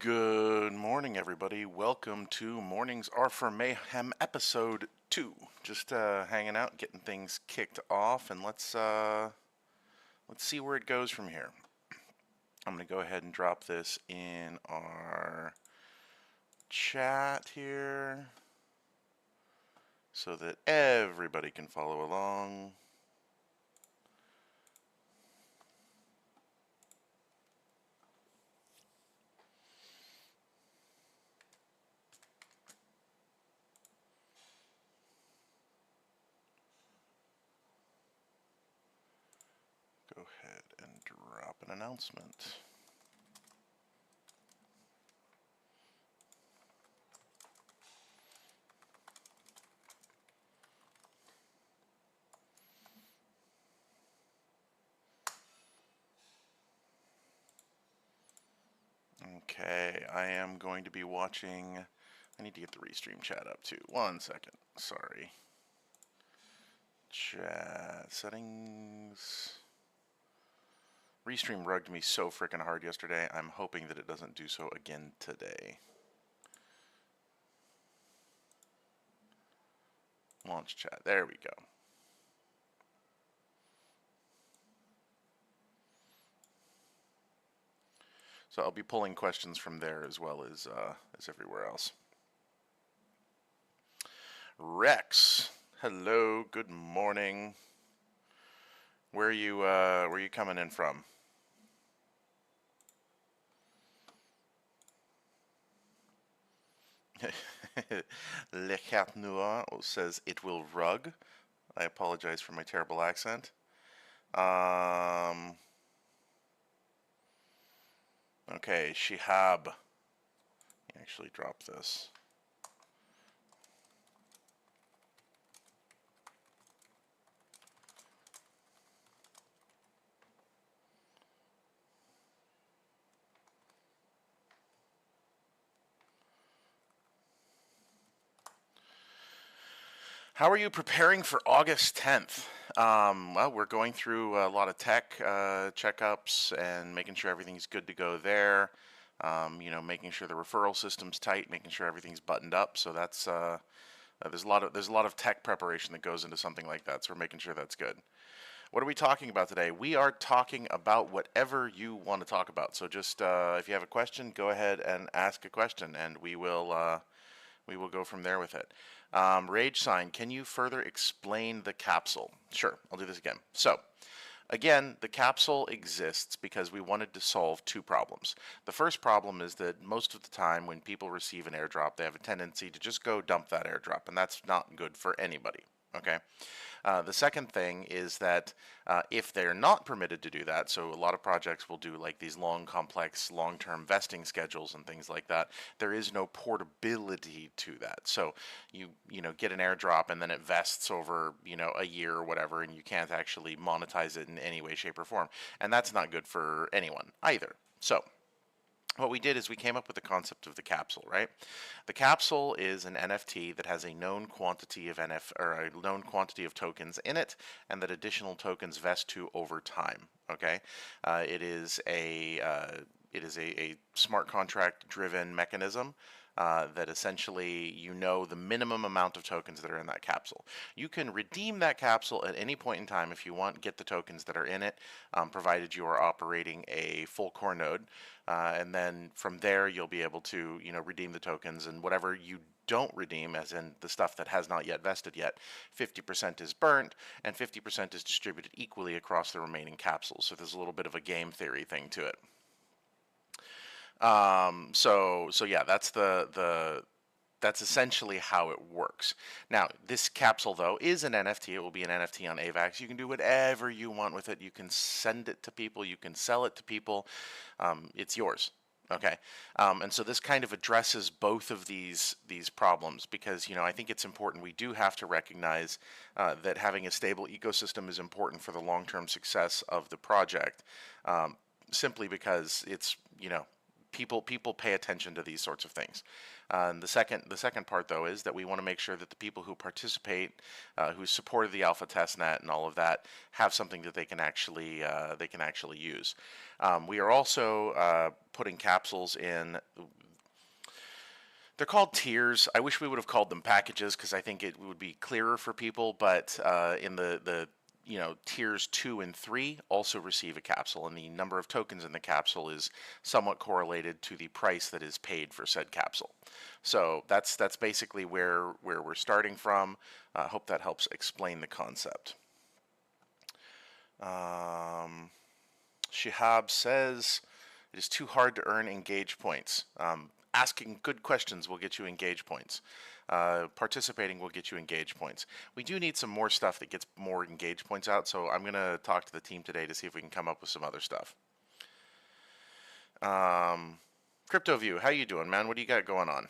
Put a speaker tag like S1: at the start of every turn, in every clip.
S1: Good morning, everybody. Welcome to Mornings Are for Mayhem episode 2. Just hanging out, getting things kicked off, and let's see where it goes from here. I'm going to go ahead and drop this in our chat here so that everybody can follow along. Go ahead and drop an announcement. Okay, I am going to be watching. I need to get the restream chat up too. 1 second. Sorry. Chat settings. Restream rugged me so freaking hard yesterday. I'm hoping that it doesn't do so again today. Launch chat. There we go. So I'll be pulling questions from there as well as everywhere else. Rex, hello, good morning. Where are you coming in from? Le Cat Noir says it will rug. I apologize for my terrible accent. Okay, Shihab. Actually drop this. How are you preparing for August 10th? Well, we're going through a lot of tech checkups and making sure everything's good to go there. Making sure the referral system's tight, making sure everything's buttoned up. So that's there's a lot of tech preparation that goes into something like that. So we're making sure that's good. What are we talking about today? We are talking about whatever you want to talk about. So just if you have a question, go ahead and ask a question, and we will go from there with it. Rage Sign, can you further explain the capsule? Sure, I'll do this again. So, again, the capsule exists because we wanted to solve two problems. The first problem is that most of the time when people receive an airdrop, they have a tendency to just go dump that airdrop, and that's not good for anybody. Okay. The second thing is that if they're not permitted to do that, so a lot of projects will do like these long, complex, long-term vesting schedules and things like that, there is no portability to that. So you get an airdrop and then it vests over a year or whatever, and you can't actually monetize it in any way, shape, or form, and that's not good for anyone either. So what we did is we came up with the concept of the capsule, right? The capsule is an NFT that has a known quantity of tokens in it, and that additional tokens vest to over time. Okay, it is a smart contract driven mechanism. That essentially the minimum amount of tokens that are in that capsule. You can redeem that capsule at any point in time if you want, get the tokens that are in it, provided you are operating a full core node. And then from there you'll be able to redeem the tokens, and whatever you don't redeem, as in the stuff that has not yet vested yet, 50% is burnt and 50% is distributed equally across the remaining capsules. So there's a little bit of a game theory thing to it. So yeah, that's essentially how it works. Now, this capsule though is an NFT. It will be an NFT on AVAX. You can do whatever you want with it. You can send it to people. You can sell it to people. It's yours. Okay, and so this kind of addresses both of these problems, because I think it's important. We do have to recognize that having a stable ecosystem is important for the long-term success of the project. Simply because it's people pay attention to these sorts of things. And the second part though is that we want to make sure that the people who participate, who supported the alpha testnet and all of that, have something that they can actually use. We are also putting capsules in. They're called tiers. I wish we would have called them packages because I think it would be clearer for people. But in the tiers 2 and 3 also receive a capsule, and the number of tokens in the capsule is somewhat correlated to the price that is paid for said capsule. So that's basically where we're starting from. I hope that helps explain the concept. Shihab says it is too hard to earn engage points. Asking good questions will get you engage points. Participating will get you engage points. We do need some more stuff that gets more engage points out, so I'm going to talk to the team today to see if we can come up with some other stuff. CryptoView, how you doing, man? What do you got going on?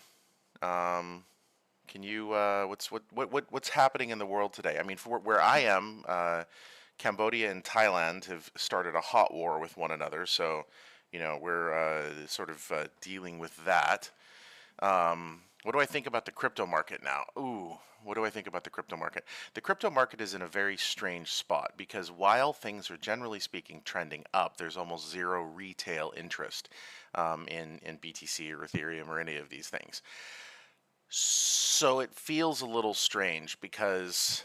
S1: Can you what's happening in the world today? I mean, for where I am, Cambodia and Thailand have started a hot war with one another, so we're sort of dealing with that. What do I think about the crypto market now? Ooh, what do I think about the crypto market? The crypto market is in a very strange spot because while things are generally speaking trending up, there's almost zero retail interest in BTC or Ethereum or any of these things. So it feels a little strange because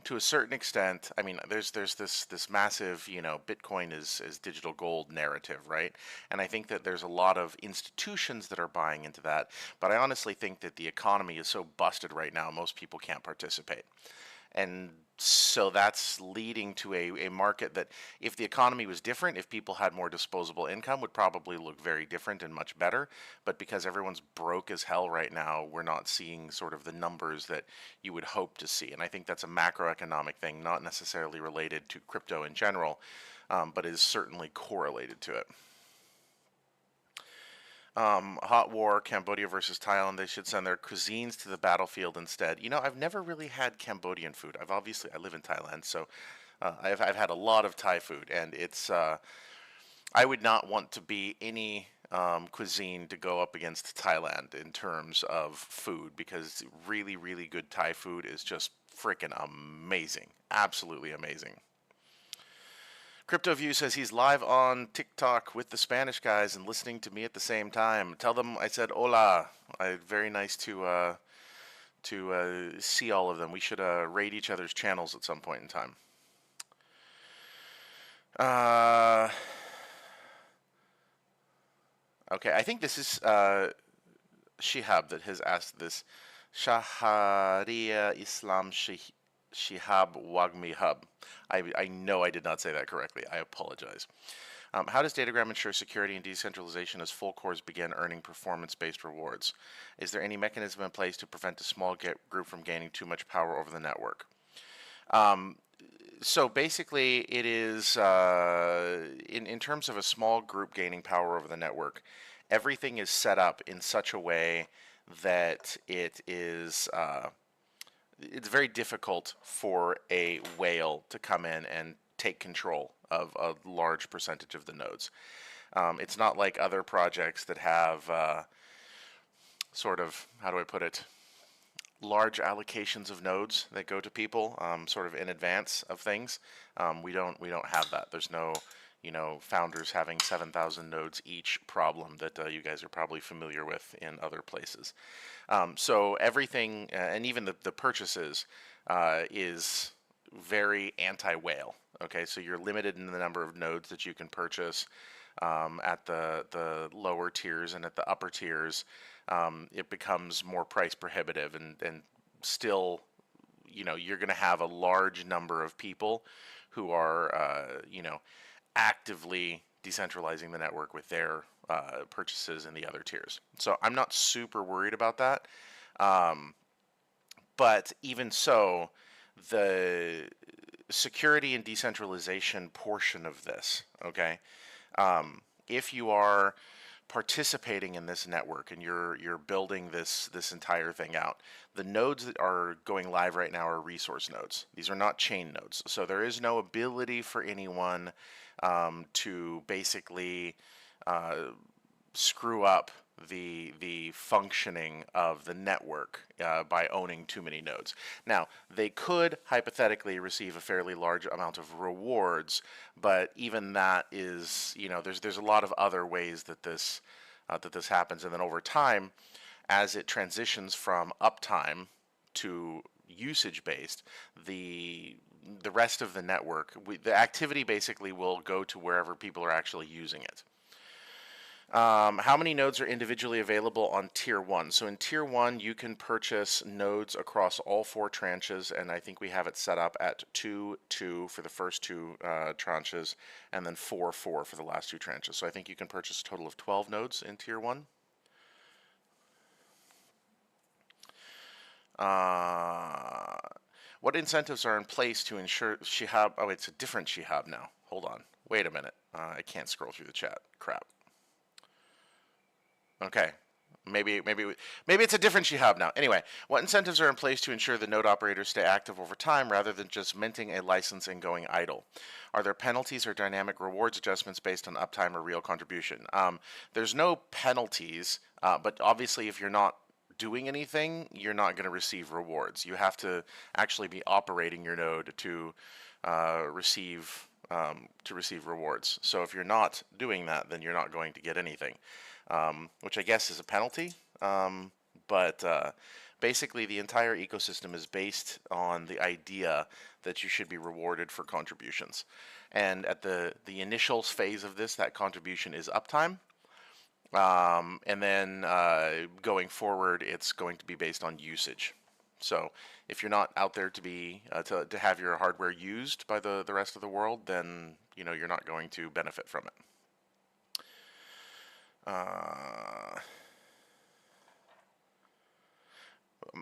S1: to a certain extent, I mean, there's this massive, Bitcoin is digital gold narrative, right? And I think that there's a lot of institutions that are buying into that, but I honestly think that the economy is so busted right now, most people can't participate. And so that's leading to a market that, if the economy was different, if people had more disposable income, would probably look very different and much better. But because everyone's broke as hell right now, we're not seeing sort of the numbers that you would hope to see. And I think that's a macroeconomic thing, not necessarily related to crypto in general, but is certainly correlated to it. Hot war, Cambodia versus Thailand. They should send their cuisines to the battlefield instead. I've never really had Cambodian food. I live in Thailand, so I've had a lot of Thai food, and it's I would not want to be any cuisine to go up against Thailand in terms of food, because really, really good Thai food is just freaking amazing, absolutely amazing. CryptoView says he's live on TikTok with the Spanish guys and listening to me at the same time. Tell them I said hola. Very nice to see all of them. We should raid each other's channels at some point in time. Okay, I think this is Shihab that has asked this. Shaharia Islam Shihab Wagmi Hub. I know I did not say that correctly. I apologize. How does Datagram ensure security and decentralization as full cores begin earning performance-based rewards? Is there any mechanism in place to prevent a small group from gaining too much power over the network? So basically, it is in terms of a small group gaining power over the network, everything is set up in such a way that it is it's very difficult for a whale to come in and take control of a large percentage of the nodes. It's not like other projects that have sort of, how do I put it, large allocations of nodes that go to people sort of in advance of things. We don't have that. There's no founders having 7,000 nodes each problem that you guys are probably familiar with in other places. So everything, and even the purchases, is very anti-whale. Okay, so you're limited in the number of nodes that you can purchase at the lower tiers, and at the upper tiers, it becomes more price prohibitive, and still, you're going to have a large number of people who are, actively decentralizing the network with their purchases in the other tiers. So I'm not super worried about that. But even so, the security and decentralization portion of this, okay, if you are participating in this network and you're building this entire thing out, the nodes that are going live right now are resource nodes. These are not chain nodes. So there is no ability for anyone to basically screw up the functioning of the network by owning too many nodes. Now, they could hypothetically receive a fairly large amount of rewards, but even that is, there's a lot of other ways that this happens, and then over time, as it transitions from uptime to usage based, the rest of the network, the activity basically will go to wherever people are actually using it. How many nodes are individually available on Tier 1? So in Tier 1, you can purchase nodes across all 4 tranches, and I think we have it set up at 2, 2 for the first 2 tranches, and then 4, 4 for the last 2 tranches. So I think you can purchase a total of 12 nodes in Tier 1. What incentives are in place to ensure Shihab? Oh, it's a different Shihab now. Hold on. Wait a minute. I can't scroll through the chat. Crap. Okay. Maybe it's a different Shihab now. Anyway, what incentives are in place to ensure the node operators stay active over time rather than just minting a license and going idle? Are there penalties or dynamic rewards adjustments based on uptime or real contribution? There's no penalties, but obviously if you're not doing anything, you're not going to receive rewards. You have to actually be operating your node to receive rewards. So if you're not doing that, then you're not going to get anything, which I guess is a penalty. But basically, the entire ecosystem is based on the idea that you should be rewarded for contributions. And at the initial phase of this, that contribution is uptime. And then going forward, it's going to be based on usage. So if you're not out there to be to have your hardware used by the rest of the world, then you're not going to benefit from it.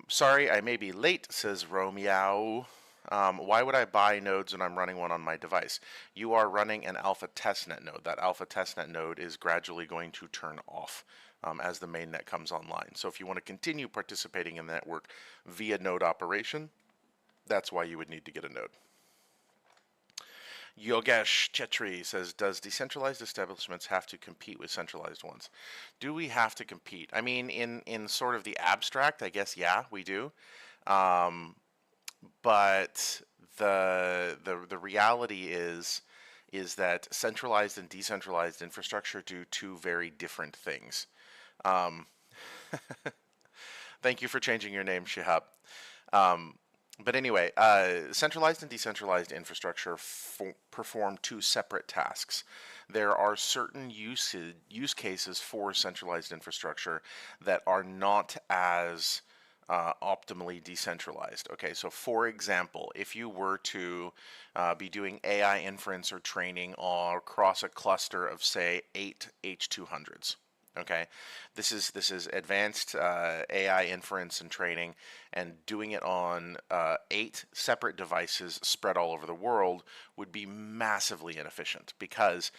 S1: Sorry, I may be late, says Romeo. Why would I buy nodes when I'm running one on my device? You are running an alpha testnet node. That alpha testnet node is gradually going to turn off as the mainnet comes online. So if you want to continue participating in the network via node operation, that's why you would need to get a node. Yogesh Chetri says, does decentralized establishments have to compete with centralized ones? Do we have to compete? I mean, in sort of the abstract, I guess, yeah, we do. But the reality is that centralized and decentralized infrastructure do 2 very different things. Thank you for changing your name, Shihab. But anyway, centralized and decentralized infrastructure perform 2 separate tasks. There are certain use cases for centralized infrastructure that are not as optimally decentralized. Okay, so for example, if you were to be doing AI inference or training across a cluster of, say, 8 H200s, okay, this is advanced AI inference and training, and doing it on 8 separate devices spread all over the world would be massively inefficient, because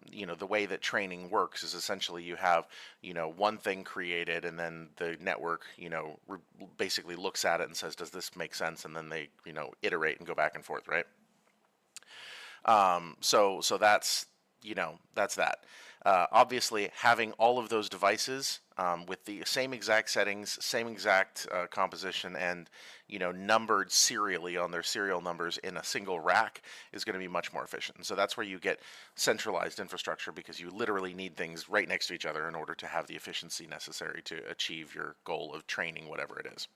S1: the way that training works is essentially you have one thing created, and then the network basically looks at it and says, does this make sense, and then they iterate and go back and forth, right? So that's that's that. Obviously, having all of those devices with the same exact settings, same exact composition, and numbered serially on their serial numbers in a single rack is going to be much more efficient. And so that's where you get centralized infrastructure, because you literally need things right next to each other in order to have the efficiency necessary to achieve your goal of training whatever it is.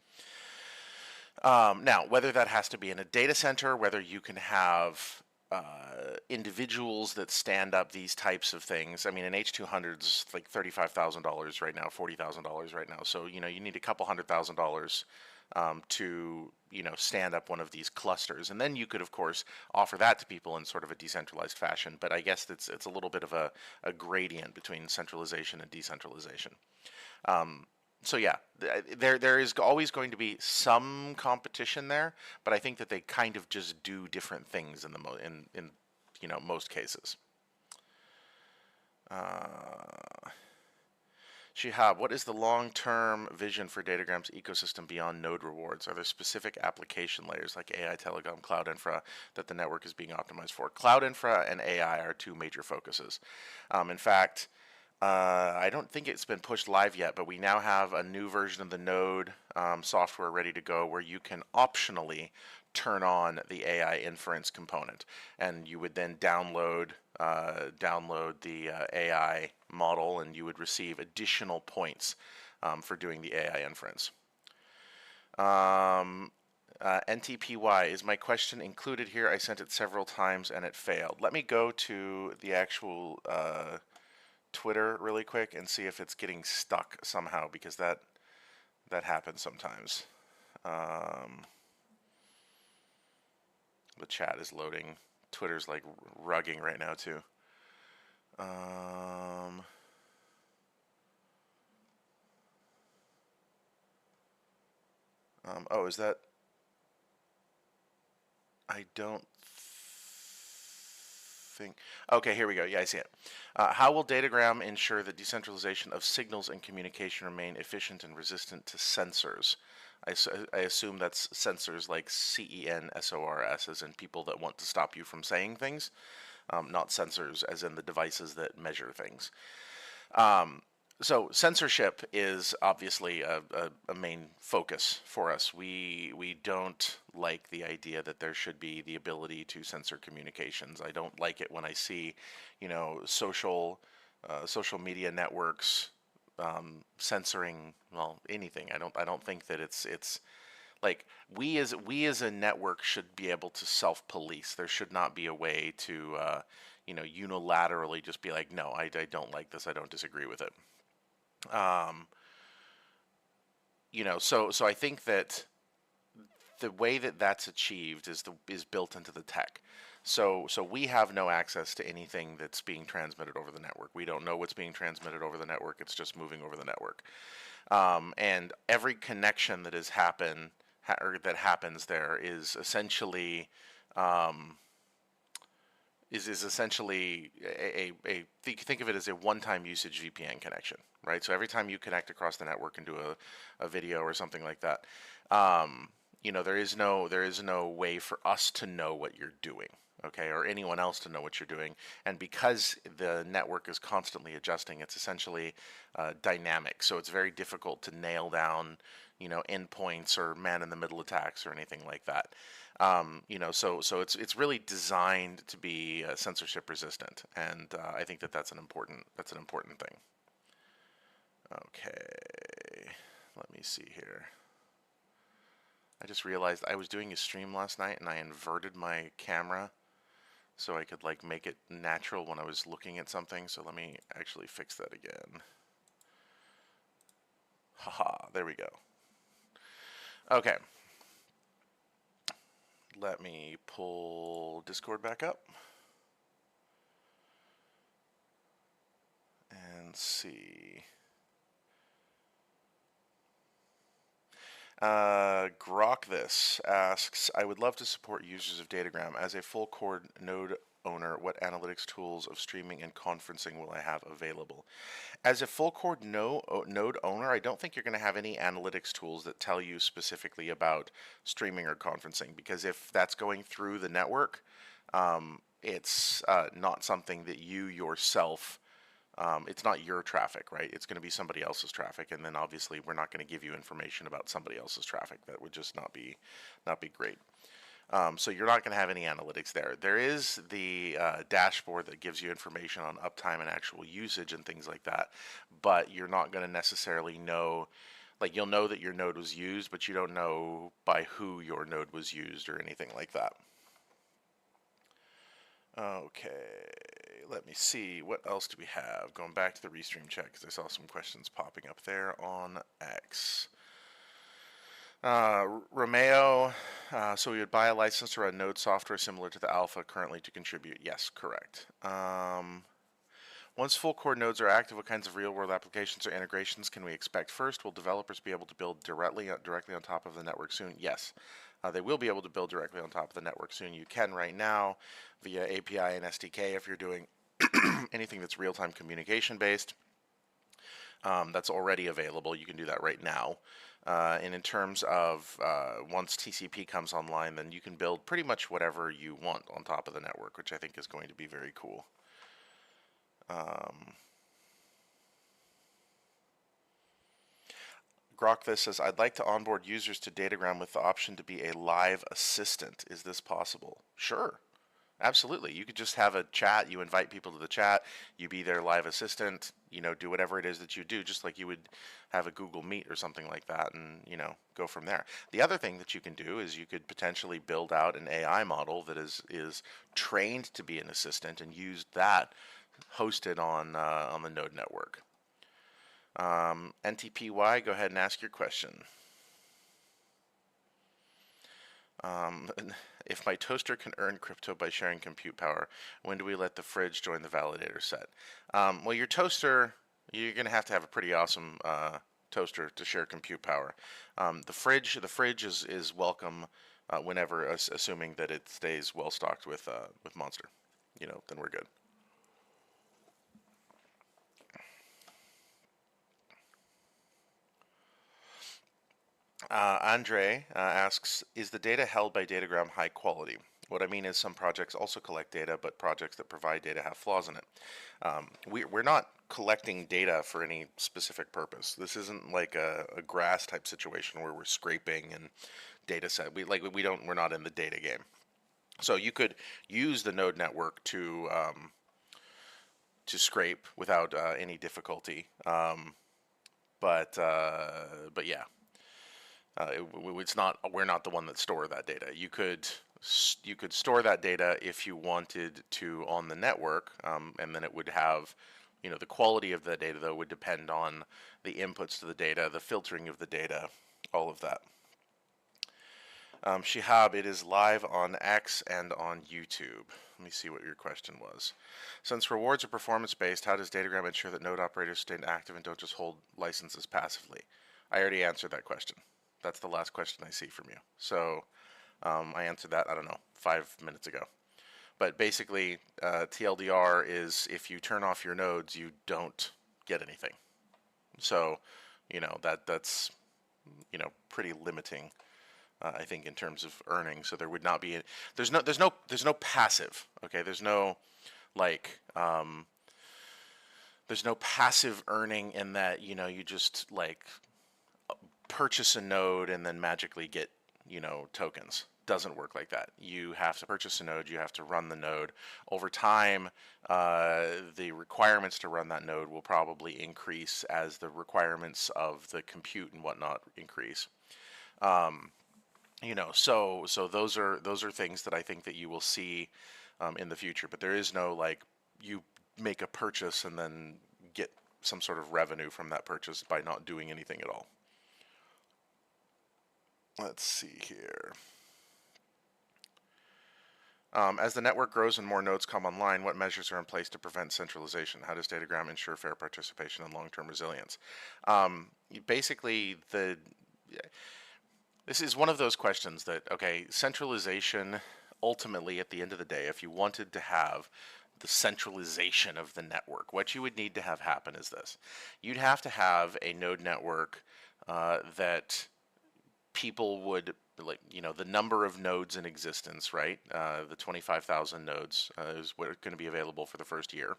S1: Now, whether that has to be in a data center, whether you can have individuals that stand up these types of things. I mean, an H200's like $35,000 right now, $40,000 right now. So, you need a couple $100,000 to, stand up one of these clusters. And then you could, of course, offer that to people in sort of a decentralized fashion. But I guess it's a little bit of a gradient between centralization and decentralization. So yeah, there is always going to be some competition there, but I think that they kind of just do different things in most cases. Shihab, what is the long-term vision for Datagram's ecosystem beyond node rewards? Are there specific application layers like AI, Telecom, Cloud Infra that the network is being optimized for? Cloud Infra and AI are 2 major focuses. In fact, I don't think it's been pushed live yet, but we now have a new version of the Node software ready to go where you can optionally turn on the AI inference component, and you would then download the AI model, and you would receive additional points for doing the AI inference. NTPY, is my question included here? I sent it several times and it failed. Let me go to the actual Twitter really quick and see if it's getting stuck somehow, because that happens sometimes. The chat is loading. Twitter's like rugging right now too. Oh, is that? I don't think. Okay, here we go. Yeah, I see it. How will Datagram ensure the decentralization of signals and communication remain efficient and resistant to censors? I assume that's censors like CENSORS, as in people that want to stop you from saying things, not censors as in the devices that measure things. So censorship is obviously a main focus for us. We don't like the idea that there should be the ability to censor communications. I don't like it when I see, social media networks censoring, well, anything. I don't think that it's like we as a network should be able to self-police. There should not be a way to unilaterally just be like, no, I don't like this. I don't disagree with it. So I think that the way that that's achieved is built into the tech. So we have no access to anything that's being transmitted over the network. We don't know what's being transmitted over the network. It's just moving over the network. And every connection that that happens there is essentially think of it as a one-time usage VPN connection, right? So every time you connect across the network and do a video or something like that, there is no way for us to know what you're doing, okay, or anyone else to know what you're doing. And because the network is constantly adjusting, it's essentially dynamic. So it's very difficult to nail down, endpoints or man-in-the-middle attacks or anything like that. So it's really designed to be censorship resistant, and I think that's an important thing. Okay, let me see here. I just realized I was doing a stream last night and I inverted my camera so I could like make it natural when I was looking at something. So let me actually fix that again. Haha, there we go. Okay. Let me pull Discord back up and see. Grok this asks, I would love to support users of Datagram. As a full core node owner, what analytics tools of streaming and conferencing will I have available? As a full core node owner, I don't think you're going to have any analytics tools that tell you specifically about streaming or conferencing, because if that's going through the network, it's not something that you yourself, it's not your traffic, right? It's going to be somebody else's traffic, and then obviously we're not going to give you information about somebody else's traffic. That would just not be great. So you're not going to have any analytics there. There is the dashboard that gives you information on uptime and actual usage and things like that, but you're not going to necessarily know, like you'll know that your node was used, but you don't know by who your node was used or anything like that. Okay, let me see. What else do we have? Going back to the restream chat because I saw some questions popping up there on X. Romeo, so we would buy a license to run Node software similar to the alpha currently to contribute. Yes, correct. Once full core nodes are active, what kinds of real-world applications or integrations can we expect? First, will developers be able to build directly on top of the network soon? Yes, they will be able to build directly on top of the network soon. You can right now via API and SDK if you're doing anything that's real-time communication based. That's already available. You can do that right now. And in terms of once TCP comes online, then you can build pretty much whatever you want on top of the network, which I think is going to be very cool. Grok says, I'd like to onboard users to Datagram with the option to be a live assistant. Is this possible? Sure. Absolutely. You could just have a chat. You invite people to the chat. You be their live assistant. Do whatever it is that you do, just like you would have a Google Meet or something like that, and go from there. The other thing that you can do is you could potentially build out an AI model that is trained to be an assistant and use that hosted on the Node network. NTPY, go ahead and ask your question. If my toaster can earn crypto by sharing compute power, when do we let the fridge join the validator set? Well, your toaster, you're going to have a pretty awesome toaster to share compute power. The fridge is welcome whenever, assuming that it stays well stocked with Monster. Then we're good. Andre asks, is the data held by Datagram high quality? What I mean is some projects also collect data, but projects that provide data have flaws in it. We're not collecting data for any specific purpose. This isn't like a grass type situation where we're scraping and data set. We're not in the data game. So you could use the node network to scrape without any difficulty. But yeah. We're not the one that store that data. You could store that data if you wanted to on the network, and then it would have, the quality of the data though would depend on the inputs to the data, the filtering of the data, all of that. Shihab, it is live on X and on YouTube. Let me see what your question was. Since rewards are performance-based, how does Datagram ensure that node operators stay active and don't just hold licenses passively? I already answered that question. That's the last question I see from you. So I answered that, I don't know, 5 minutes ago. But basically, TLDR is if you turn off your nodes, you don't get anything. So, that's, pretty limiting, I think, in terms of earning. So there would not be, there's no passive, okay? There's no, there's no passive earning in that, you just, purchase a node and then magically get, tokens. Doesn't work like that. You have to purchase a node, you have to run the node. Over time, the requirements to run that node will probably increase as the requirements of the compute and whatnot increase. So those are things that I think that you will see in the future. But there is no you make a purchase and then get some sort of revenue from that purchase by not doing anything at all. Let's see here. As the network grows and more nodes come online, what measures are in place to prevent centralization? How does Datagram ensure fair participation and long-term resilience? Basically, this is one of those questions that, okay, centralization, ultimately, at the end of the day, if you wanted to have the centralization of the network, what you would need to have happen is this. You'd have to have a node network that people would, the number of nodes in existence, right? The 25,000 nodes is what are going to be available for the first year.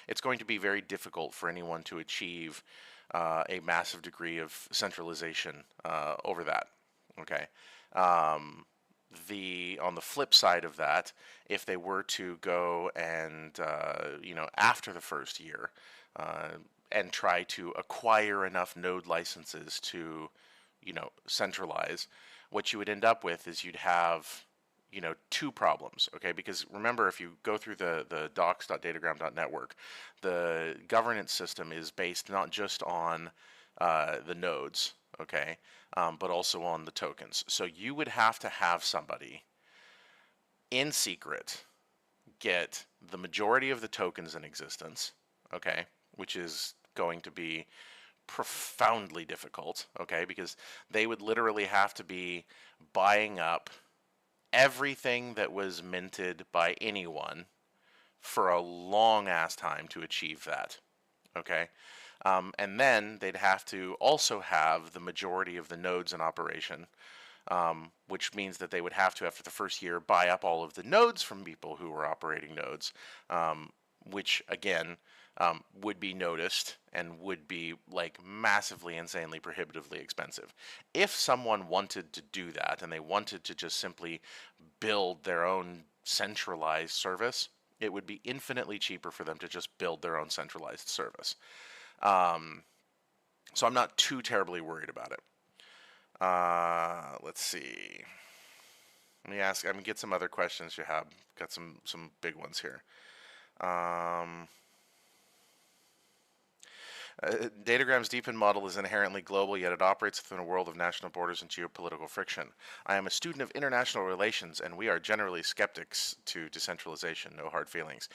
S1: It's going to be very difficult for anyone to achieve a massive degree of centralization over that. Okay. On the flip side of that, if they were to go and after the first year and try to acquire enough node licenses to centralize, what you would end up with is you'd have two problems, okay? Because remember, if you go through the docs.datagram.network, the governance system is based not just on the nodes, okay, but also on the tokens. So you would have to have somebody in secret get the majority of the tokens in existence, okay, which is going to be profoundly difficult, okay, because they would literally have to be buying up everything that was minted by anyone for a long ass time to achieve that, okay. And then they'd have to also have the majority of the nodes in operation, which means that they would have to, after the first year, buy up all of the nodes from people who were operating nodes, which again would be noticed and would be like massively, insanely, prohibitively expensive. If someone wanted to do that and they wanted to just simply build their own centralized service, it would be infinitely cheaper for them to just build their own centralized service. So I'm not too terribly worried about it. Let's see. Let me ask. I'm gonna get some other questions you have. Got some big ones here. Datagram's DePIN model is inherently global, yet it operates within a world of national borders and geopolitical friction. I am a student of international relations, and we are generally skeptics to decentralization. No hard feelings.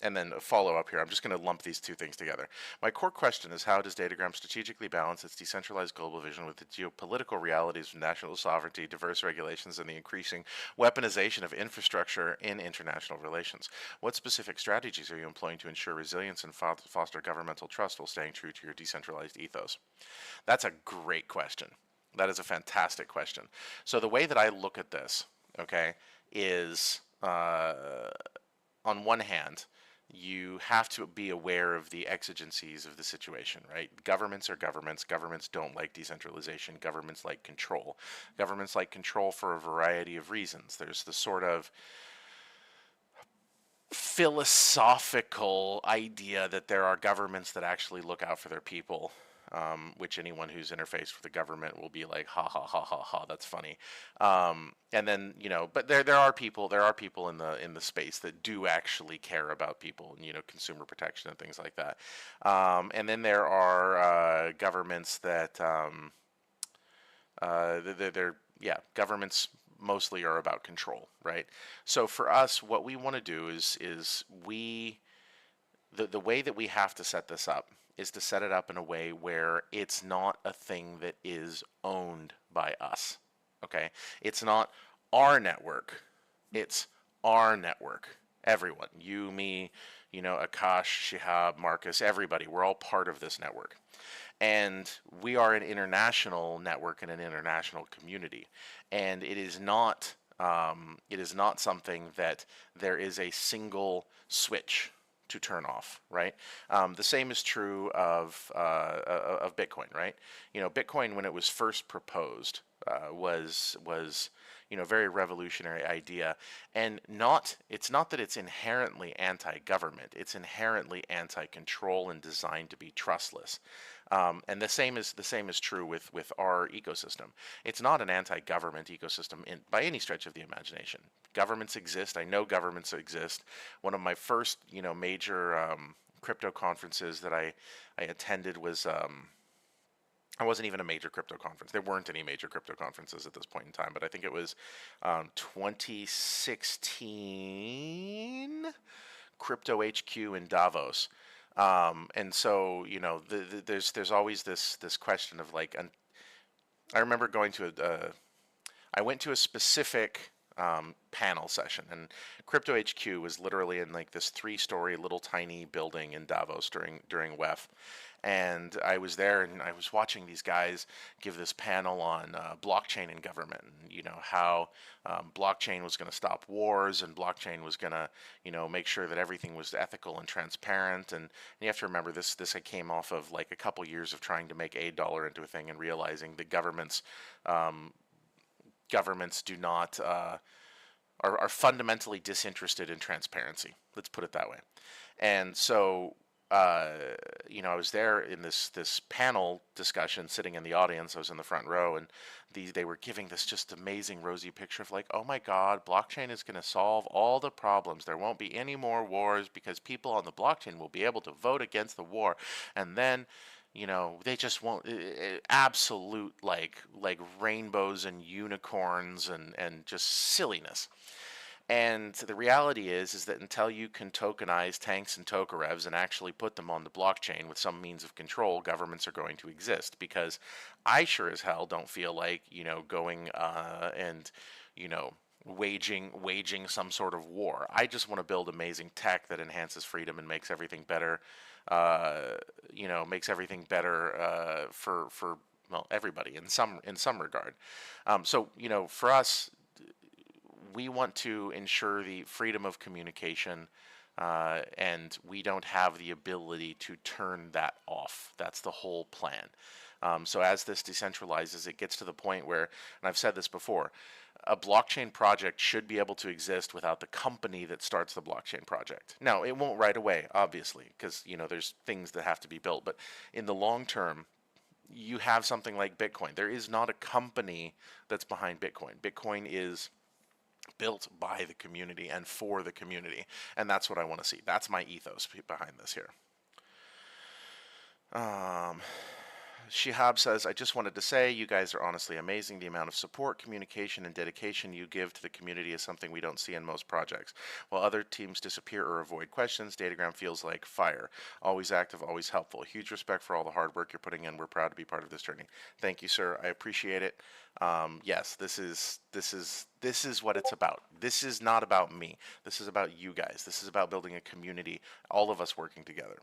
S1: And then a follow-up here. I'm just going to lump these two things together. My core question is, how does Datagram strategically balance its decentralized global vision with the geopolitical realities of national sovereignty, diverse regulations, and the increasing weaponization of infrastructure in international relations? What specific strategies are you employing to ensure resilience and foster governmental trust while staying true to your decentralized ethos? That's a great question. That is a fantastic question. So the way that I look at this, okay, is on one hand, you have to be aware of the exigencies of the situation, right? Governments are governments. Governments don't like decentralization. Governments like control. Governments like control for a variety of reasons. There's the sort of philosophical idea that there are governments that actually look out for their people, which anyone who's interfaced with the government will be like, ha ha ha ha ha, that's funny. And then, but there are people in the space that do actually care about people and, consumer protection and things like that. And then there are governments that governments mostly are about control, right? So for us, what we want to do is the way that we have to set this up is to set it up in a way where it's not a thing that is owned by us. Okay? It's not our network. It's our network. Everyone. You, me, Akash, Shihab, Marcus, everybody. We're all part of this network. And we are an international network and an international community. And it is not something that there is a single switch to turn off, right? The same is true of Bitcoin, right? Bitcoin, when it was first proposed, was very revolutionary idea, and it's not that it's inherently anti-government. It's inherently anti-control and designed to be trustless. And the same is true with our ecosystem. It's not an anti-government ecosystem by any stretch of the imagination. Governments exist. I know governments exist. One of my first major crypto conferences that I attended was I wasn't even a major crypto conference. There weren't any major crypto conferences at this point in time, but I think it was 2016 Crypto HQ in Davos. And so, there's always this question of like, I remember going to I went to a specific panel session, and Crypto HQ was literally in like this 3-story little tiny building in Davos during WEF. And I was there, and I was watching these guys give this panel on blockchain and government, and how blockchain was going to stop wars, and blockchain was going to make sure that everything was ethical and transparent. And you have to remember this came off of like a couple years of trying to make $1 into a thing and realizing that governments do not are fundamentally disinterested in transparency. Let's put it that way. And so I was there in this panel discussion, sitting in the audience. I was in the front row, and they were giving this just amazing rosy picture of like, oh my God, blockchain is going to solve all the problems. There won't be any more wars because people on the blockchain will be able to vote against the war, and then they just won't. Absolute like rainbows and unicorns and just silliness. And the reality is that until you can tokenize tanks and tokarevs and actually put them on the blockchain with some means of control, governments are going to exist. Because I sure as hell don't feel like going and waging some sort of war. I just want to build amazing tech that enhances freedom and makes everything better. Makes everything better for everybody in some regard. So for us, we want to ensure the freedom of communication and we don't have the ability to turn that off. That's the whole plan. So as this decentralizes, it gets to the point where, and I've said this before, a blockchain project should be able to exist without the company that starts the blockchain project. Now, it won't right away, obviously, because there's things that have to be built. But in the long term, you have something like Bitcoin. There is not a company that's behind Bitcoin. Bitcoin is built by the community and for the community, and that's what I want to see. That's my ethos behind this here. Shihab says, I just wanted to say you guys are honestly amazing. The amount of support, communication, and dedication you give to the community is something we don't see in most projects. While other teams disappear or avoid questions, Datagram feels like fire. Always active, always helpful. Huge respect for all the hard work you're putting in. We're proud to be part of this journey. Thank you, sir. I appreciate it. Yes, this is what it's about. This is not about me. This is about you guys. This is about building a community, all of us working together.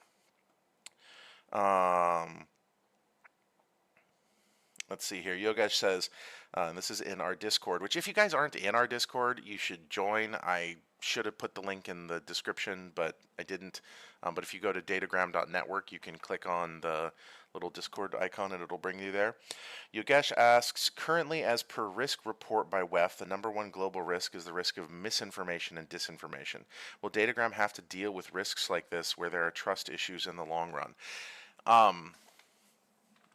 S1: Let's see here. Yogesh says, and this is in our Discord, which if you guys aren't in our Discord, you should join. I should have put the link in the description, but I didn't. But if you go to datagram.network, you can click on the little Discord icon and it'll bring you there. Yogesh asks, currently as per risk report by WEF, the #1 global risk is the risk of misinformation and disinformation. Will Datagram have to deal with risks like this where there are trust issues in the long run?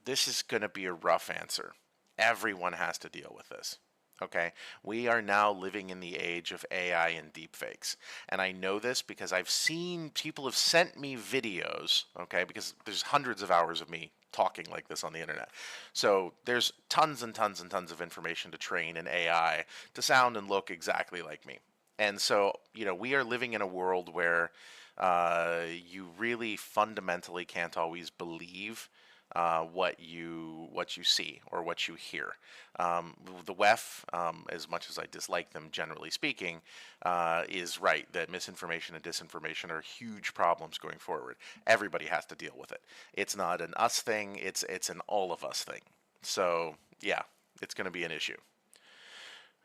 S1: This is going to be a rough answer. Everyone has to deal with this. Okay, we are now living in the age of AI and deepfakes, and I know this because I've seen people have sent me videos. Okay, because there's hundreds of hours of me talking like this on the internet, so there's tons and tons and tons of information to train an AI to sound and look exactly like me. And so we are living in a world where you really fundamentally can't always believe what you see or what you hear. The WEF, as much as I dislike them generally speaking, is right that misinformation and disinformation are huge problems going forward. Everybody has to deal with it. It's not an us thing, it's an all of us thing. So yeah, it's going to be an issue.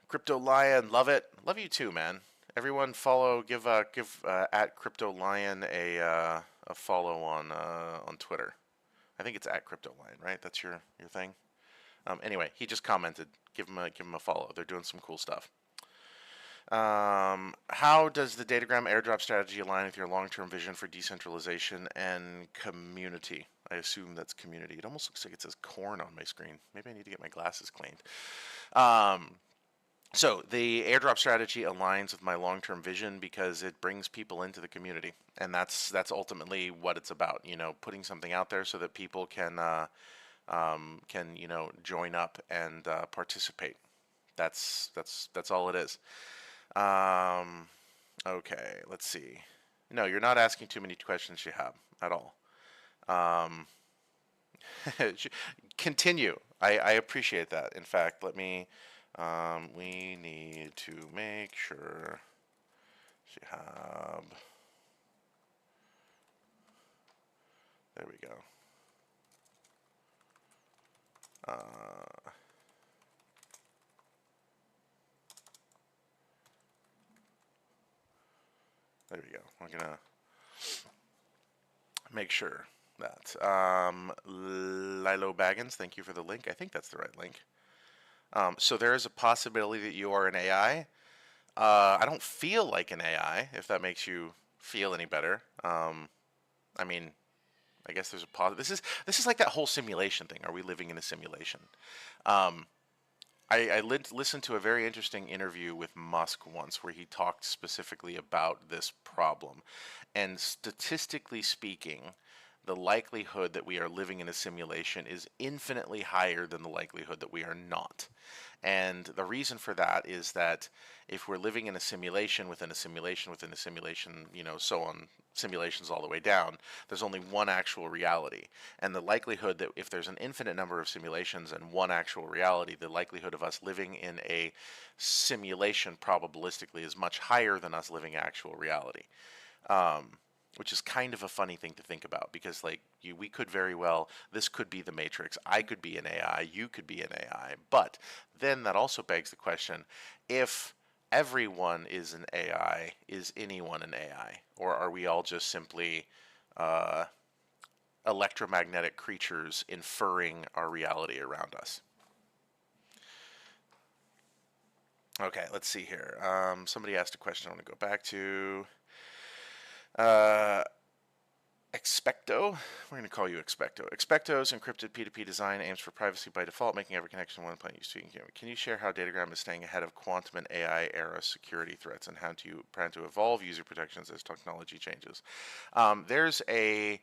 S1: Crypto Lion, love it. Love you too, man. Everyone follow, give at Crypto Lion a follow on Twitter. I think it's at Crypto Lion, right? That's your thing. Anyway, he just commented. Give him a follow. They're doing some cool stuff. How does the Datagram airdrop strategy align with your long-term vision for decentralization and community? I assume that's community. It almost looks like it says corn on my screen. Maybe I need to get my glasses cleaned. So the airdrop strategy aligns with my long-term vision because it brings people into the community, and that's ultimately what it's about. Putting something out there so that people can join up and participate. That's all it is. Okay, let's see. No, you're not asking too many questions, Shihab, at all. Continue. I appreciate that. In fact, let me. We need to make sure Shihab. There we go. There we go. We're gonna make sure that Lilo Baggins, thank you for the link. I think that's the right link. So there is a possibility that you are an AI. I don't feel like an AI, if that makes you feel any better. I mean, I guess there's a this is like that whole simulation thing. Are we living in a simulation? I listened to a very interesting interview with Musk once where he talked specifically about this problem. And statistically speaking, the likelihood that we are living in a simulation is infinitely higher than the likelihood that we are not. And the reason for that is that if we're living in a simulation within a simulation within a simulation, so on, simulations all the way down, there's only one actual reality. And the likelihood that if there's an infinite number of simulations and one actual reality, the likelihood of us living in a simulation probabilistically is much higher than us living actual reality. Which is kind of a funny thing to think about because we could very well, this could be the Matrix, I could be an AI, you could be an AI, but then that also begs the question, if everyone is an AI, is anyone an AI? Or are we all just simply uh, electromagnetic creatures inferring our reality around us? Okay, let's see here. Somebody asked a question I want to go back to. Uh, Expecto, we're going to call you Expecto. Expecto's encrypted P2P design aims for privacy by default, making every connection one point used to. Can you share how Datagram is staying ahead of quantum and AI era security threats, and how do you plan to evolve user protections as technology changes? There's a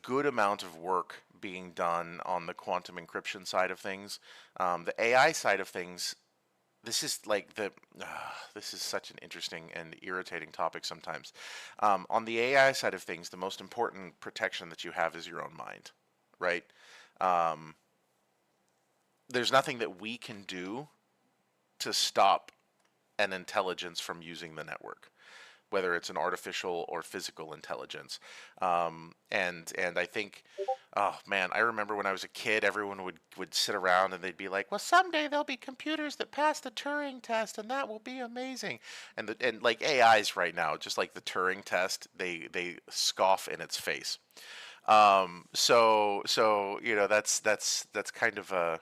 S1: good amount of work being done on the quantum encryption side of things. The AI side of things, this is like this is such an interesting and irritating topic sometimes. On the AI side of things, the most important protection that you have is your own mind, right? Um, there's nothing that we can do to stop an intelligence from using the network, whether it's an artificial or physical intelligence. And I think, oh man, I remember when I was a kid, everyone would sit around and they'd be like, well, someday there'll be computers that pass the Turing test, and that will be amazing. And like AIs right now, just like the Turing test, they scoff in its face. So that's kind of a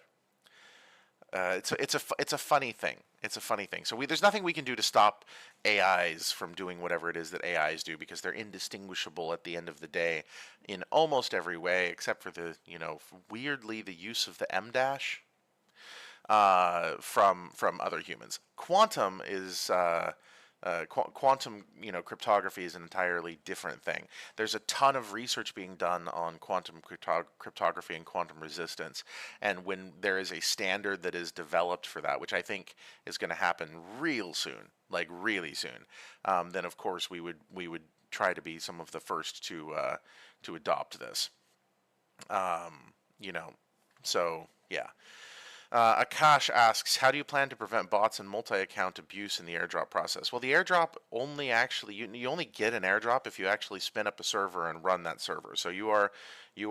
S1: it's a funny thing. It's a funny thing. So there's nothing we can do to stop AIs from doing whatever it is that AIs do, because they're indistinguishable at the end of the day in almost every way, except for the weirdly the use of the M dash from other humans. Quantum is quantum, cryptography is an entirely different thing. There's a ton of research being done on quantum cryptography and quantum resistance, and when there is a standard that is developed for that, which I think is going to happen real soon, like really soon, then of course we would try to be some of the first to adopt this. Um, you know, so yeah. Akash asks, how do you plan to prevent bots and multi-account abuse in the airdrop process? Well, the airdrop only actually, you only get an airdrop if you actually spin up a server and run that server. So you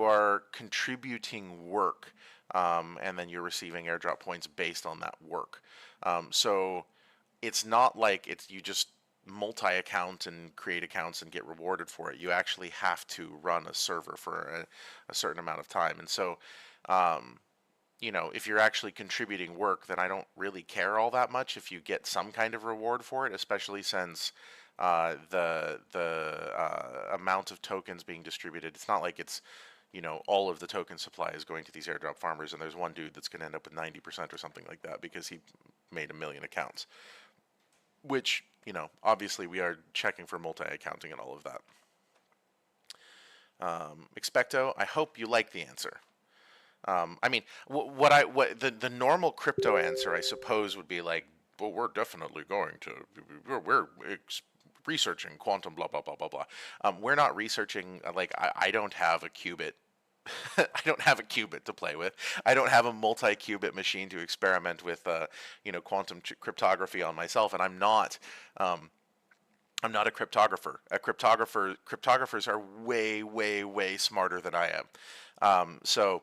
S1: are contributing work, and then you're receiving airdrop points based on that work. So it's not like you just multi-account and create accounts and get rewarded for it. You actually have to run a server for a certain amount of time. And so um, if you're actually contributing work, then I don't really care all that much if you get some kind of reward for it, especially since the amount of tokens being distributed, it's not like it's all of the token supply is going to these airdrop farmers, and there's one dude that's going to end up with 90% or something like that because he made 1 million accounts. Which, obviously we are checking for multi-accounting and all of that. Expecto, I hope you like the answer. I mean, what the normal crypto answer, I suppose, would be like, well, we're definitely going to, we're researching quantum, blah, blah, blah, blah, blah. We're not researching, like, I don't have a qubit. I don't have a qubit to play with. I don't have a multi-qubit machine to experiment with, quantum cryptography on myself, and I'm not a cryptographer. Cryptographers are way, way, way smarter than I am. So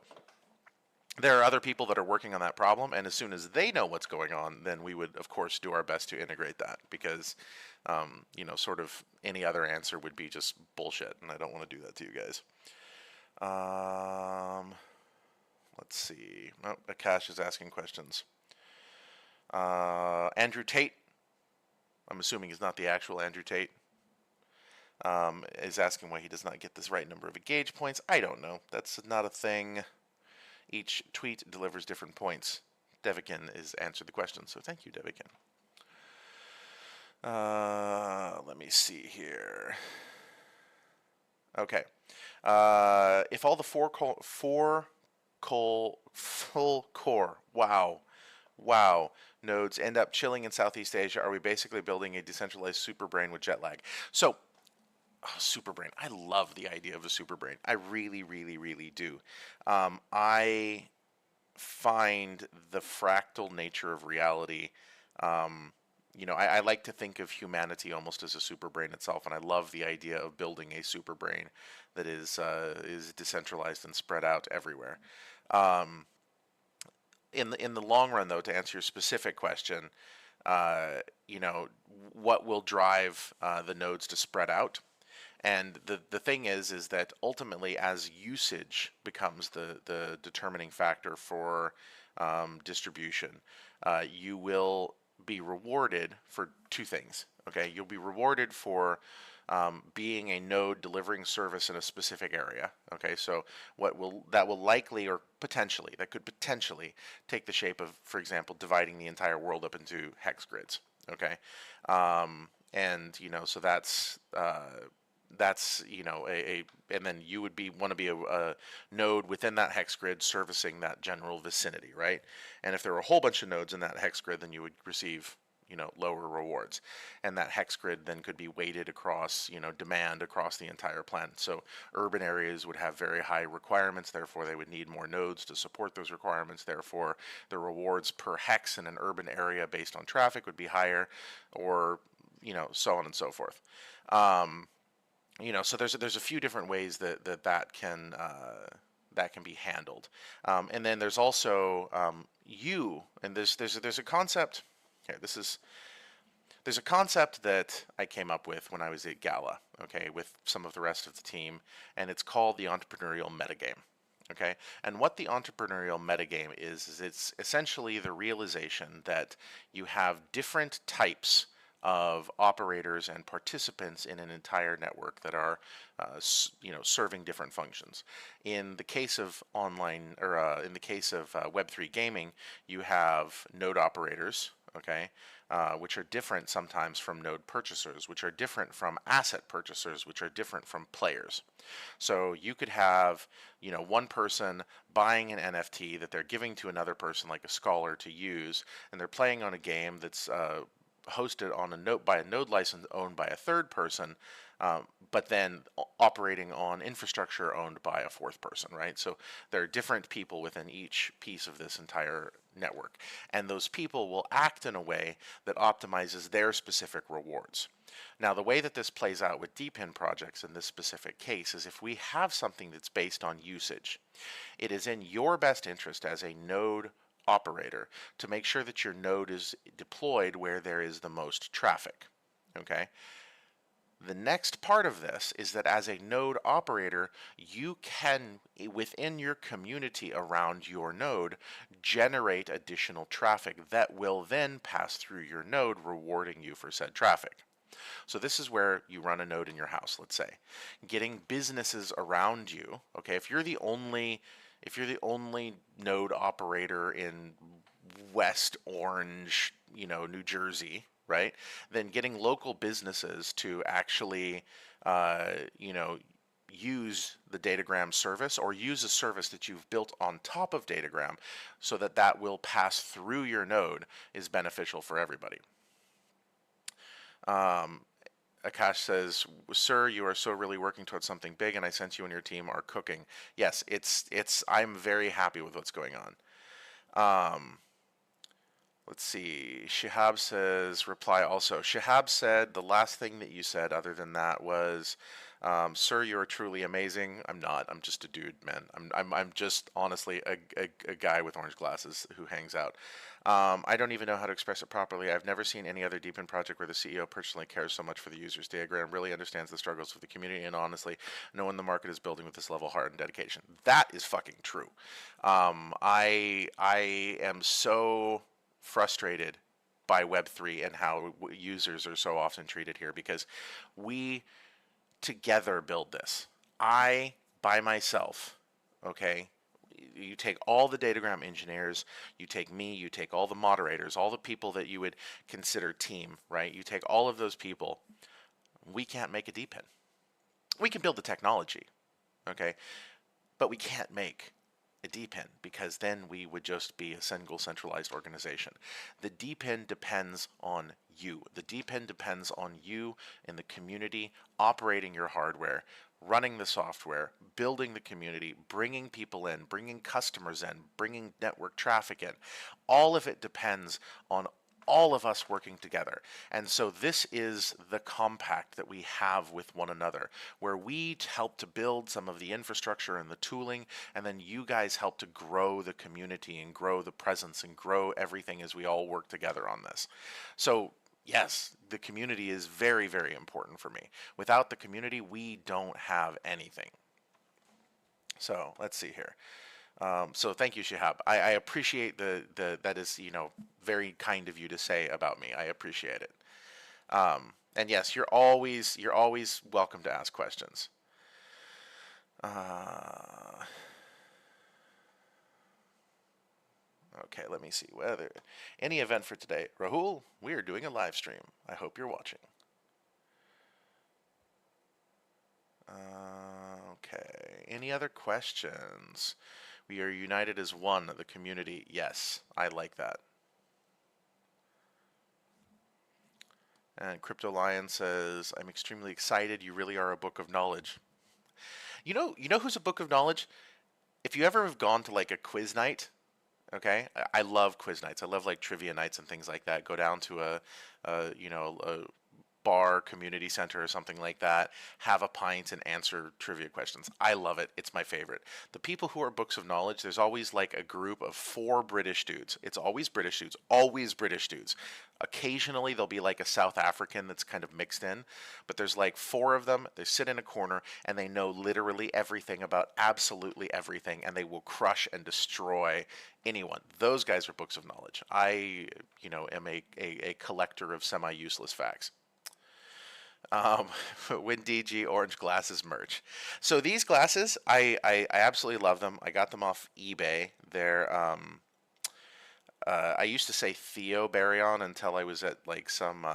S1: there are other people that are working on that problem, and as soon as they know what's going on, then we would, of course, do our best to integrate that, because, sort of any other answer would be just bullshit, and I don't want to do that to you guys. Let's see. Oh, Akash is asking questions. Andrew Tate, I'm assuming he's not the actual Andrew Tate, is asking why he does not get this right number of engage points. I don't know. That's not a thing. Each tweet delivers different points. Devikin is answered the question, so thank you, Devikin. Let me see here. Okay. If all the full core, wow, nodes end up chilling in Southeast Asia, are we basically building a decentralized superbrain with jet lag? So, superbrain. I love the idea of a superbrain. I really, really, really do. I find the fractal nature of reality. I like to think of humanity almost as a superbrain itself, and I love the idea of building a superbrain that is decentralized and spread out everywhere. In the long run, though, to answer your specific question, you know, what will drive the nodes to spread out. And the thing is that ultimately, as usage becomes the determining factor for distribution, you will be rewarded for two things. Okay, you'll be rewarded for being a node delivering service in a specific area. Okay, so that will likely or potentially that could potentially take the shape of, for example, dividing the entire world up into hex grids. Okay, and so that's and then you would want to be a node within that hex grid servicing that general vicinity, right? And if there were a whole bunch of nodes in that hex grid, then you would receive lower rewards, and that hex grid then could be weighted across demand across the entire planet. So urban areas would have very high requirements, therefore they would need more nodes to support those requirements, therefore the rewards per hex in an urban area based on traffic would be higher, or so on and so forth. So there's a few different ways that can be handled, and then there's also and there's a concept. Okay, there's a concept that I came up with when I was at Gala, okay, with some of the rest of the team, and it's called the entrepreneurial metagame. Okay, and what the entrepreneurial metagame is it's essentially the realization that you have different types of operators and participants in an entire network that are, serving different functions. In the case of online, or in the case of Web3 gaming, you have node operators, okay, which are different sometimes from node purchasers, which are different from asset purchasers, which are different from players. So you could have, one person buying an NFT that they're giving to another person, like a scholar, to use, and they're playing on a game that's hosted on a node by a node license owned by a third person, but then operating on infrastructure owned by a fourth person, right? So there are different people within each piece of this entire network, and those people will act in a way that optimizes their specific rewards. Now, the way that this plays out with DePIN projects in this specific case is if we have something that's based on usage, it is in your best interest as a node operator to make sure that your node is deployed where there is the most traffic. Okay? The next part of this is that as a node operator, you can, within your community around your node, generate additional traffic that will then pass through your node, rewarding you for said traffic. So this is where you run a node in your house, let's say. Getting businesses around you, okay, if you're the only node operator in West Orange, New Jersey, right? Then getting local businesses to actually, use the Datagram service or use a service that you've built on top of Datagram so that will pass through your node is beneficial for everybody. Akash says, "Sir, you are so really working towards something big, and I sense you and your team are cooking." Yes, I'm very happy with what's going on. Let's see. Shihab says, reply also. Shihab said, the last thing that you said other than that was, "Sir, you are truly amazing." I'm not. I'm just a dude, man. I'm just honestly a guy with orange glasses who hangs out. I don't even know how to express it properly. I've never seen any other DePIN project where the CEO personally cares so much for the users. Diagram really understands the struggles of the community, and honestly, no one in the market is building with this level of heart and dedication. That is fucking true. I am so frustrated by Web3 and how users are so often treated here, because we together build this. I, by myself, okay, you take all the Datagram engineers, you take me, you take all the moderators, all the people that you would consider team, right? You take all of those people, we can't make a DePIN. We can build the technology, okay, but we can't make a DePIN, because then we would just be a single centralized organization. The DePIN depends on you. The DePIN depends on you in the community, operating your hardware, running the software, building the community, bringing people in, bringing customers in, bringing network traffic in. All of it depends on all of us working together. And so this is the compact that we have with one another, where we help to build some of the infrastructure and the tooling, and then you guys help to grow the community and grow the presence and grow everything as we all work together on this. So yes, the community is very, very important for me. Without the community, we don't have anything. So let's see here. So thank you, Shihab. I appreciate that is, very kind of you to say about me. I appreciate it. And yes, you're always welcome to ask questions. Okay, let me see whether any event for today. Rahul, we are doing a live stream. I hope you're watching. Okay, any other questions? We are united as one, the community. Yes, I like that. And Crypto Lion says, I'm extremely excited. You really are a book of knowledge. You know who's a book of knowledge? If you ever have gone to like a quiz night, okay? I love quiz nights. I love like trivia nights and things like that. Go down to a bar, community center or something like that, have a pint and answer trivia questions. I love it. It's my favorite. The people who are books of knowledge, there's always like a group of 4 British dudes. It's always British dudes. Always British dudes. Occasionally there'll be like a South African that's kind of mixed in, but there's like 4 of them. They sit in a corner and they know literally everything about absolutely everything, and they will crush and destroy anyone. Those guys are books of knowledge. I, am a collector of semi-useless facts. Win DG orange glasses merch. So these glasses, I absolutely love them. I got them off eBay. They're I used to say Theo Baryon until I was at like some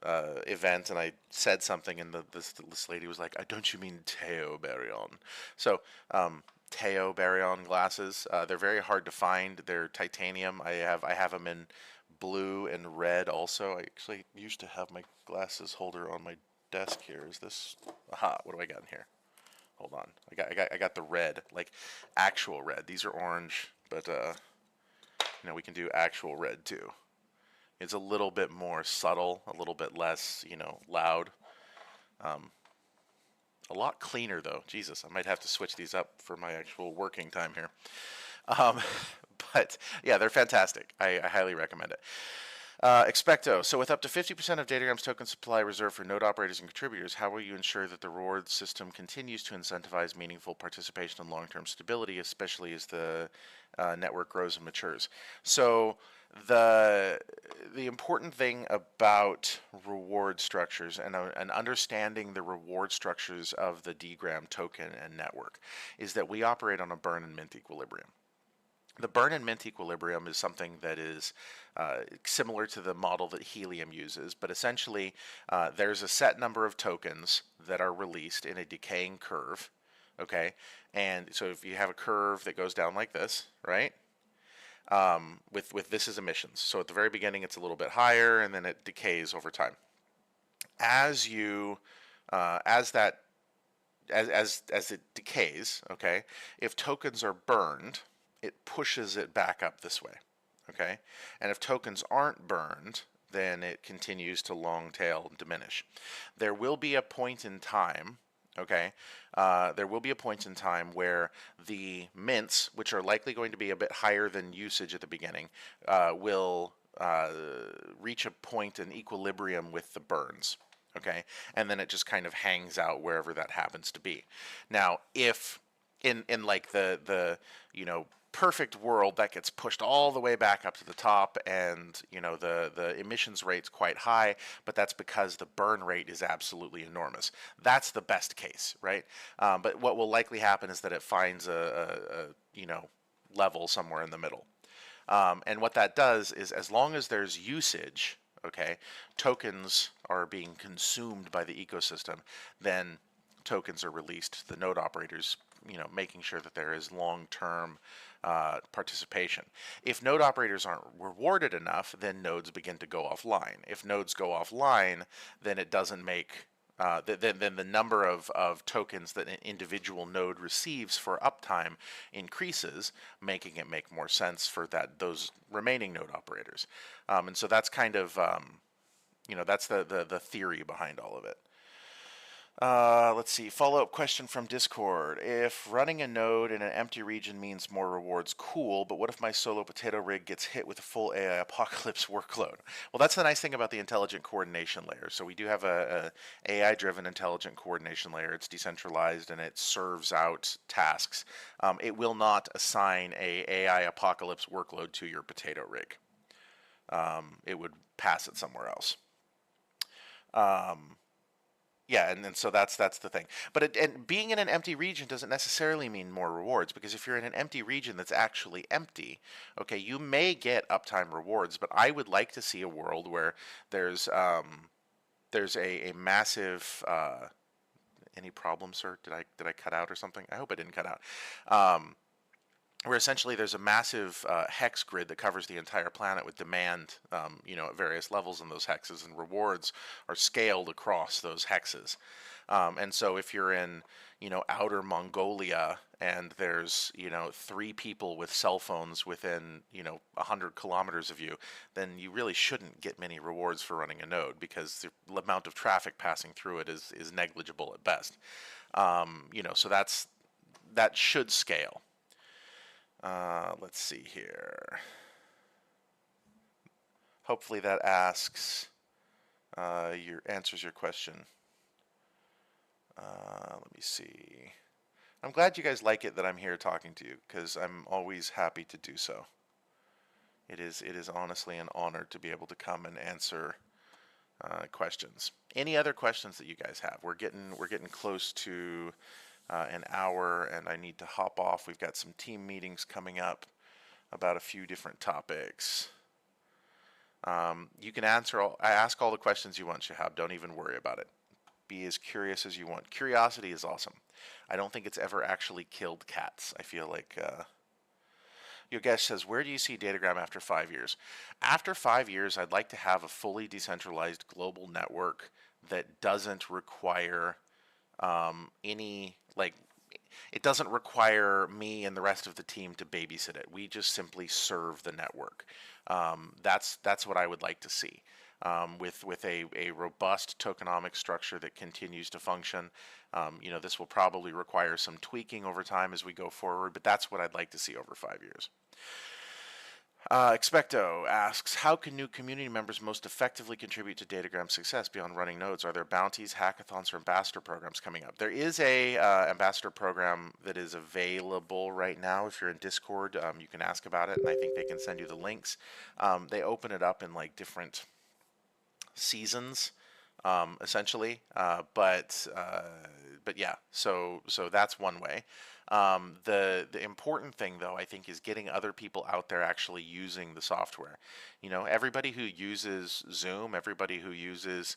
S1: event and I said something and this lady was like, "Don't you mean Theo Baryon?" So Theo Baryon glasses. They're very hard to find. They're titanium. I have them in blue and red also. I actually used to have my glasses holder on my desk here. Is this? Aha! What do I got in here? Hold on. I got the red, like actual red. These are orange, but we can do actual red too. It's a little bit more subtle, a little bit less, loud. A lot cleaner though. Jesus, I might have to switch these up for my actual working time here. But yeah, they're fantastic. I highly recommend it. Expecto. So with up to 50% of Datagram's token supply reserved for node operators and contributors, how will you ensure that the reward system continues to incentivize meaningful participation and long-term stability, especially as the network grows and matures? So the important thing about reward structures and understanding the reward structures of the Dgram token and network is that we operate on a burn and mint equilibrium. The burn and mint equilibrium is something that is similar to the model that Helium uses, but essentially there's a set number of tokens that are released in a decaying curve, okay? And so if you have a curve that goes down like this, right? With this as emissions. So at the very beginning it's a little bit higher and then it decays over time. As it decays, okay, if tokens are burned, it pushes it back up this way, okay? And if tokens aren't burned, then it continues to long tail and diminish. There will be a point in time, okay? There will be a point in time where the mints, which are likely going to be a bit higher than usage at the beginning, will reach a point in equilibrium with the burns, okay? And then it just kind of hangs out wherever that happens to be. Now, if in like the perfect world, that gets pushed all the way back up to the top, and the emissions rate's quite high, but that's because the burn rate is absolutely enormous. That's the best case, right? But what will likely happen is that it finds a level somewhere in the middle. And what that does is, as long as there's usage, okay, tokens are being consumed by the ecosystem, then tokens are released. The node operators, making sure that there is long-term participation. If node operators aren't rewarded enough, then nodes begin to go offline. If nodes go offline, then it doesn't make then the number of tokens that an individual node receives for uptime increases, making it make more sense for those remaining node operators. And so that's kind of, that's the theory behind all of it. Let's see, follow-up question from Discord. If running a node in an empty region means more rewards, cool, but what if my solo potato rig gets hit with a full AI apocalypse workload? Well, that's the nice thing about the intelligent coordination layer. So we do have a AI-driven intelligent coordination layer. It's decentralized and it serves out tasks. It will not assign a AI apocalypse workload to your potato rig. It would pass it somewhere else. Yeah, and so that's the thing. But and being in an empty region doesn't necessarily mean more rewards, because if you're in an empty region that's actually empty, okay, you may get uptime rewards, but I would like to see a world where there's a massive any problem, sir? Did I cut out or something? I hope I didn't cut out. Where essentially there's a massive hex grid that covers the entire planet with demand, at various levels in those hexes, and rewards are scaled across those hexes. And so if you're in, outer Mongolia and there's, 3 people with cell phones within, 100 kilometers of you, then you really shouldn't get many rewards for running a node, because the amount of traffic passing through it is negligible at best. So that should scale. Let's see here. Hopefully that answers your question. Let me see. I'm glad you guys like it that I'm here talking to you, because I'm always happy to do so. It is honestly an honor to be able to come and answer questions. Any other questions that you guys have? We're getting close to an hour, and I need to hop off. We've got some team meetings coming up about a few different topics. You can ask all the questions you want, Shahab. Don't even worry about it. Be as curious as you want. Curiosity is awesome. I don't think it's ever actually killed cats. I feel like Yogesh says, where do you see Datagram after 5 years? After 5 years, I'd like to have a fully decentralized global network that doesn't require it doesn't require me and the rest of the team to babysit it. We just simply serve the network. That's what I would like to see. With a robust tokenomic structure that continues to function. This will probably require some tweaking over time as we go forward, but that's what I'd like to see over 5 years. Expecto asks, how can new community members most effectively contribute to Datagram's success beyond running nodes? Are there bounties, hackathons, or ambassador programs coming up? There is a ambassador program that is available right now. If you're in Discord, you can ask about it, and I think they can send you the links. They open it up in different seasons, essentially. But yeah, so that's one way. The important thing, though, I think, is getting other people out there actually using the software. Everybody who uses Zoom, everybody who uses,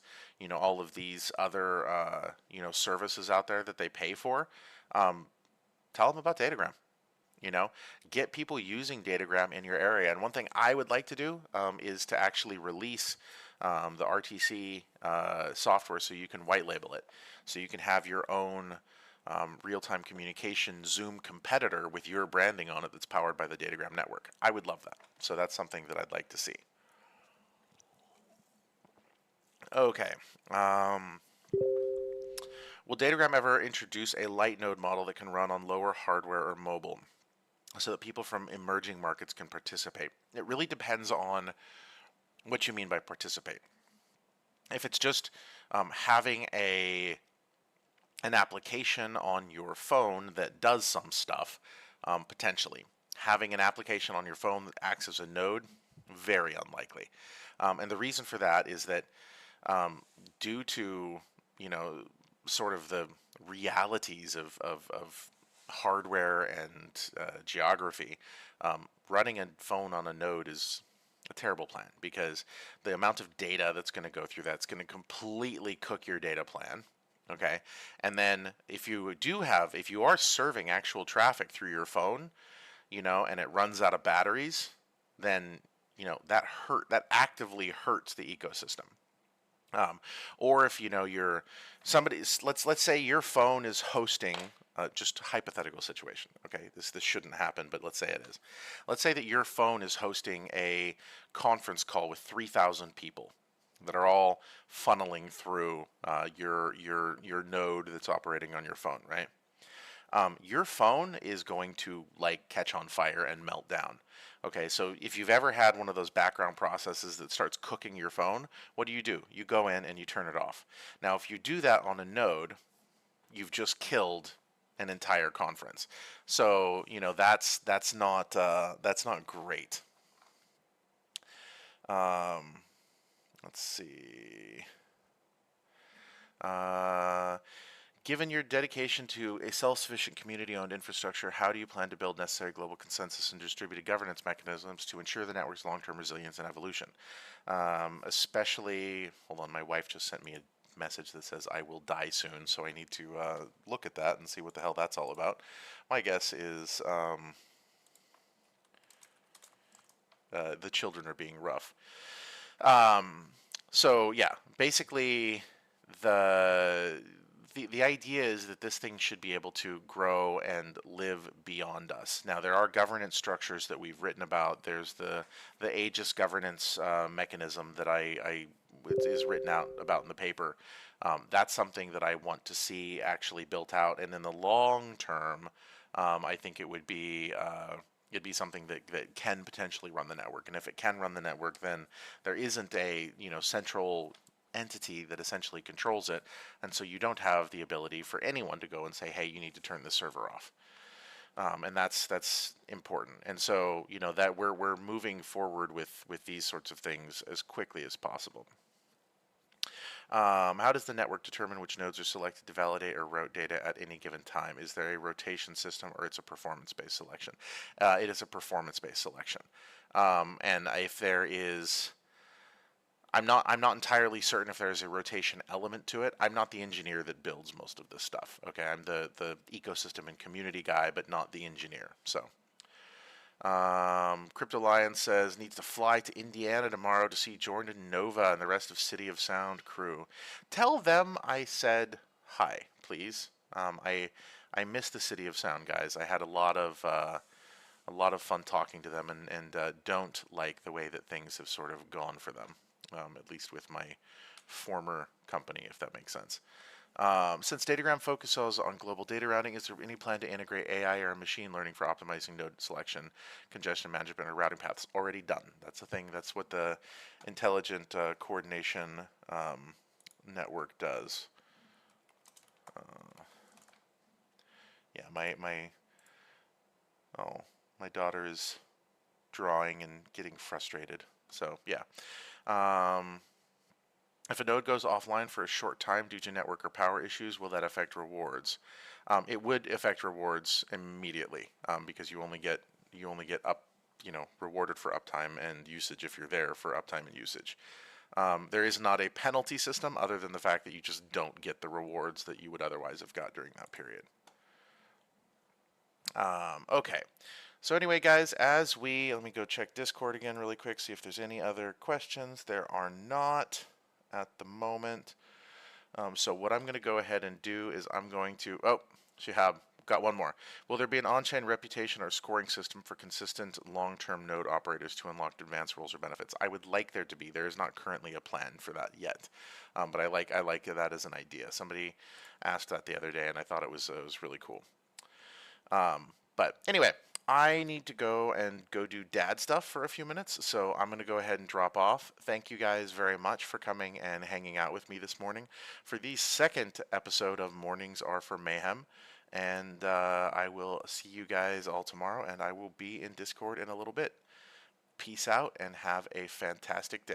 S1: all of these other, services out there that they pay for, tell them about Datagram. Get people using Datagram in your area. And one thing I would like to do is to actually release the RTC software so you can white label it. So you can have your own real-time communication Zoom competitor with your branding on it that's powered by the Datagram network. I would love that. So that's something that I'd like to see. Okay. Will Datagram ever introduce a light node model that can run on lower hardware or mobile so that people from emerging markets can participate? It really depends on what you mean by participate. If it's just having an application on your phone that does some stuff, potentially. Having an application on your phone that acts as a node, very unlikely. And the reason for that is that due to, sort of the realities of hardware and geography, running a phone on a node is a terrible plan, because the amount of data that's going to go through that's going to completely cook your data plan. Okay, and then if you are serving actual traffic through your phone, and it runs out of batteries, then that actively hurts the ecosystem. Um, or if you know you're somebody's, let's say your phone is hosting, just a hypothetical situation. Okay, this shouldn't happen, but let's say it is. Let's say that your phone is hosting a conference call with 3,000 people that are all funneling through your node that's operating on your phone, right? Your phone is going to like catch on fire and melt down. Okay, so if you've ever had one of those background processes that starts cooking your phone, what do? You go in and you turn it off. Now, if you do that on a node, you've just killed an entire conference. So that's not great. Um, let's see. Uh, Given your dedication to a self-sufficient community-owned infrastructure, how do you plan to build necessary global consensus and distributed governance mechanisms to ensure the network's long-term resilience and evolution? Especially, hold on, my wife just sent me a message that says I will die soon, so I need to look at that and see what the hell that's all about. My guess is the children are being rough. Um, so yeah, basically the the idea is that this thing should be able to grow and live beyond us. Now, there are governance structures that we've written about. There's the Aegis governance mechanism that I is written out about in the paper. That's something that I want to see actually built out, and in the long term, I think it would be. It'd be something that can potentially run the network, and if it can run the network, then there isn't a central entity that essentially controls it, and so you don't have the ability for anyone to go and say, "Hey, you need to turn the server off," and that's important. And so that we're moving forward with these sorts of things as quickly as possible. How does the network determine which nodes are selected to validate or route data at any given time? Is there a rotation system or it's a performance-based selection? It is a performance-based selection, and if there is I'm not entirely certain if there's a rotation element to it. I'm not the engineer that builds most of this stuff. Okay, I'm the ecosystem and community guy, but not the engineer. So, Crypto Lion says needs to fly to Indiana tomorrow to see Jordan Nova and the rest of City of Sound crew. Tell them I said hi, please. I miss the City of Sound guys. I had a lot of fun talking to them, and don't like the way that things have sort of gone for them, at least with my former company, if that makes sense. Since Datagram focuses on global data routing, is there any plan to integrate AI or machine learning for optimizing node selection, congestion management, or routing paths? Already done. That's the thing. That's what the intelligent coordination network does. Yeah, oh, my daughter is drawing and getting frustrated. So yeah. Um, if a node goes offline for a short time due to network or power issues, will that affect rewards? It would affect rewards immediately, because you only get rewarded for uptime and usage if you're there for uptime and usage. There is not a penalty system other than the fact that you just don't get the rewards that you would otherwise have got during that period. Okay. So anyway, guys, let me go check Discord again really quick, see if there's any other questions. There are not at the moment. So what I'm going to go ahead and do is I'm going to, Shihab, got one more. Will there be an on-chain reputation or scoring system for consistent long-term node operators to unlock advanced roles or benefits? I would like there to be. There is not currently a plan for that yet, but I like that as an idea. Somebody asked that the other day, and I thought it was really cool. But anyway, I need to go do dad stuff for a few minutes, so I'm going to go ahead and drop off. Thank you guys very much for coming and hanging out with me this morning for the second episode of Mornings Are for Mayhem. And I will see you guys all tomorrow, and I will be in Discord in a little bit. Peace out and have a fantastic day.